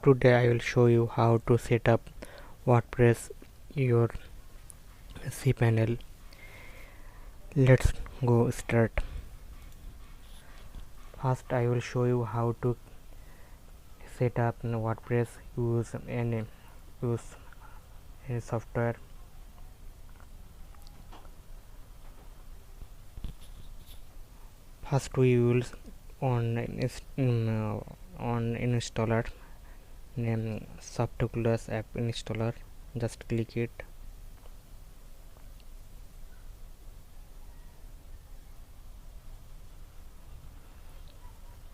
Today I will show you how to set up WordPress your Cpanel. Let's go start. First I will show you how to set up WordPress use any software. First we use on installer name Softoclus app installer. Just click it.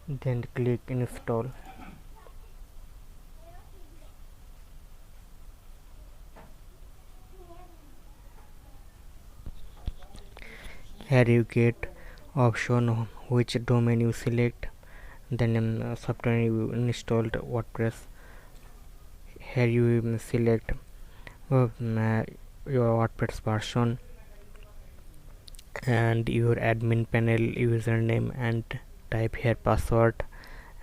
Then click install. Here you get option which domain you select, then software you installed WordPress. Here you select your WordPress version and your admin panel username and type here password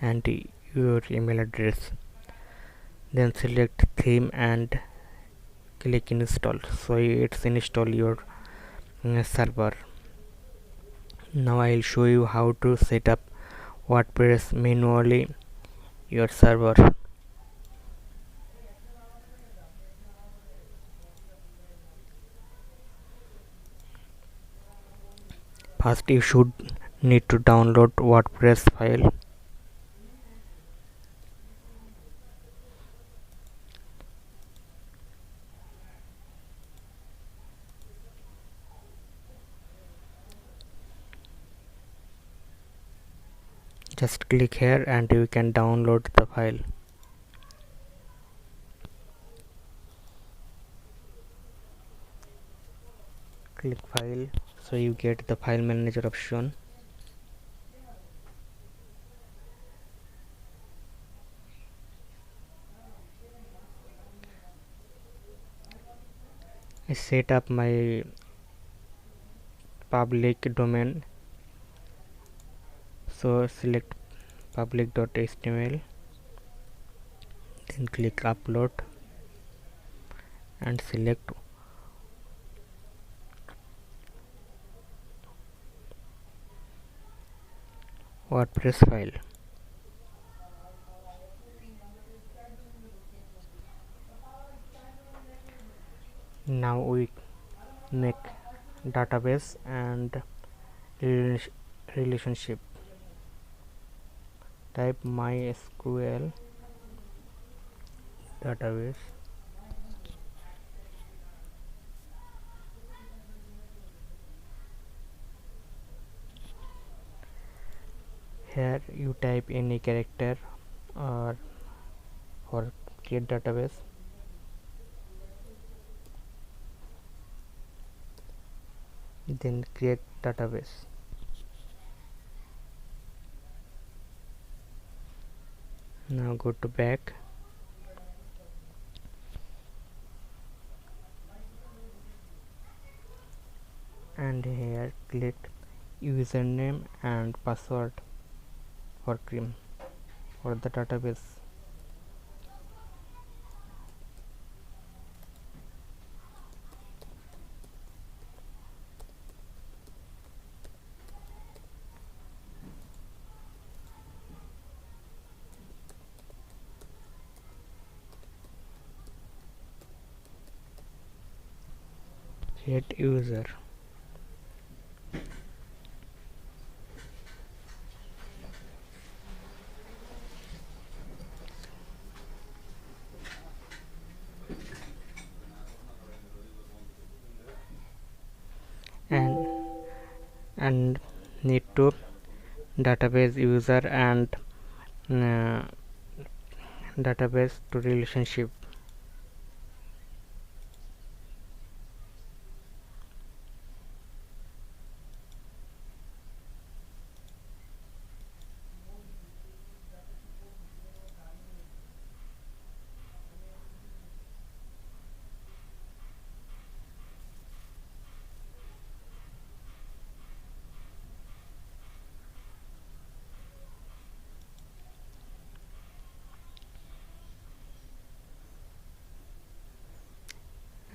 and your email address. Then select theme and click install. So it's install your server. Now I'll show you how to set up WordPress manually your server. First you should need to download WordPress file. Just click here and you can download the file. Click file, so you get the file manager option. I set up my public domain, so select public.html, then click upload and select WordPress file. Now we make database and relationship. Type MySQL database. Here you type any character or for create database. Then create database. Now go to back and here click username and password for the database. Create user. And need to database user and database to relationship.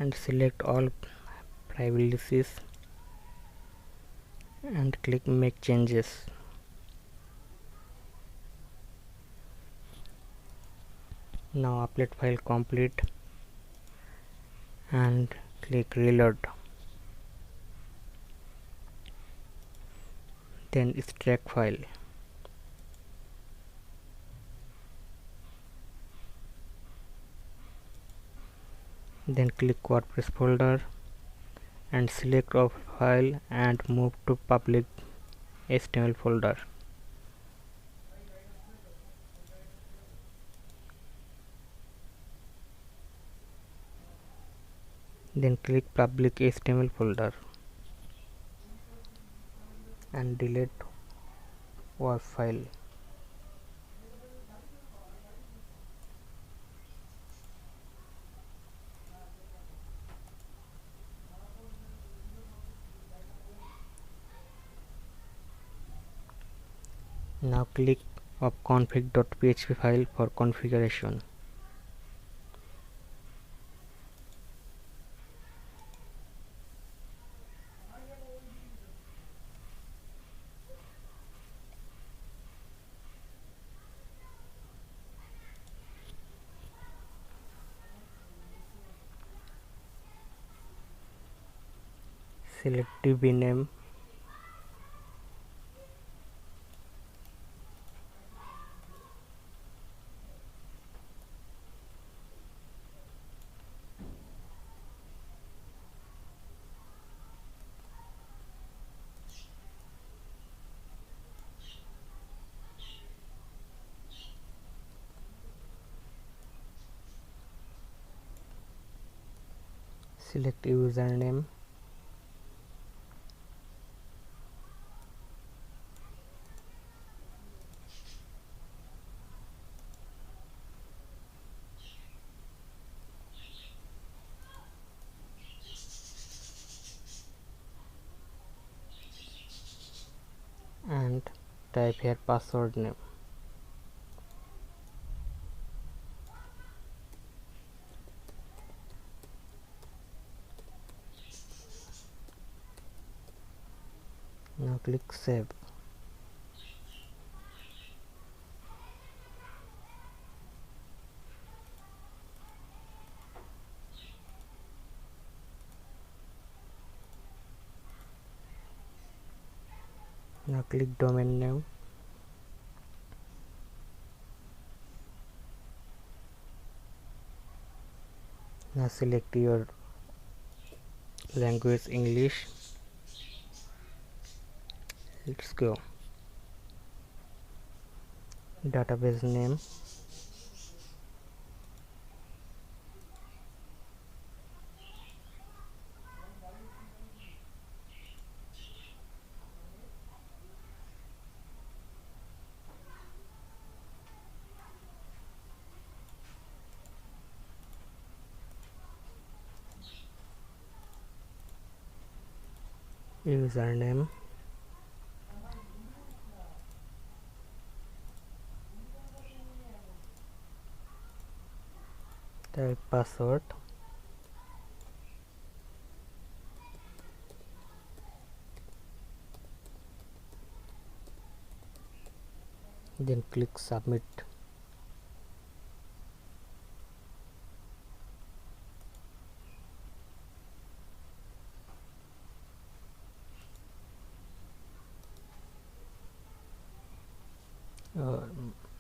and select all privileges and click make changes. Now upload file complete and click reload. Then extract file. Then click WordPress folder and select of file and move to public HTML folder. Then click public HTML folder and delete WAV file. Now click of config.php file for configuration. Select DB name. Select username. And type here password name. Now click save. Now click domain name. Now select your language English. Let's go. Database name. Username. Type password. Then click submit.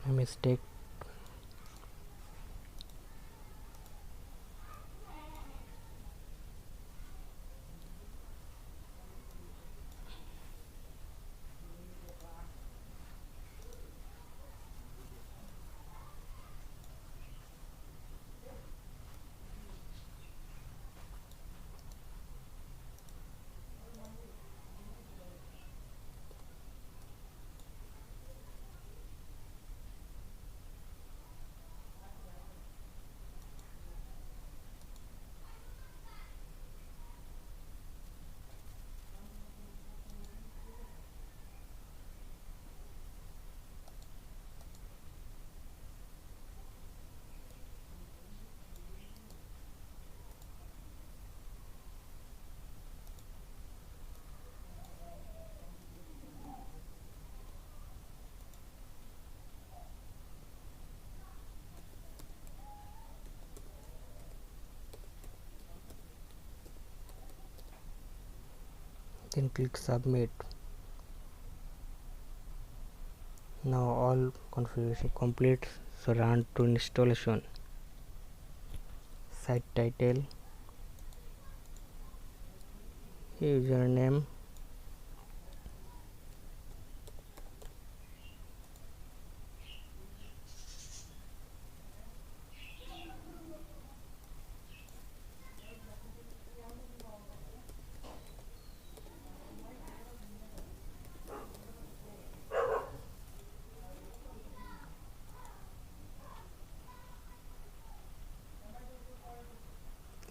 Mistake. then click submit. Now all configuration complete, so run to installation. Site title, username,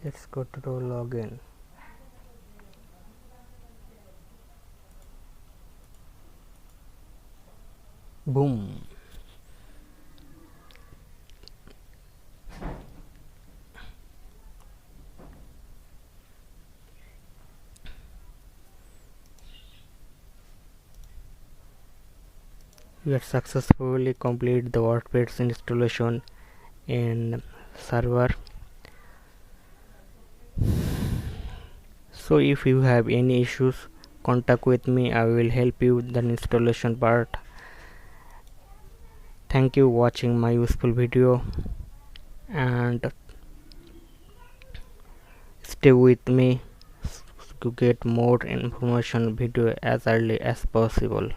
let's go to the login. Boom. We have successfully completed the WordPress installation in server. So if you have any issues, contact with me. I will help you with the installation part. Thank you watching my useful video, and stay with me to get more information video as early as possible.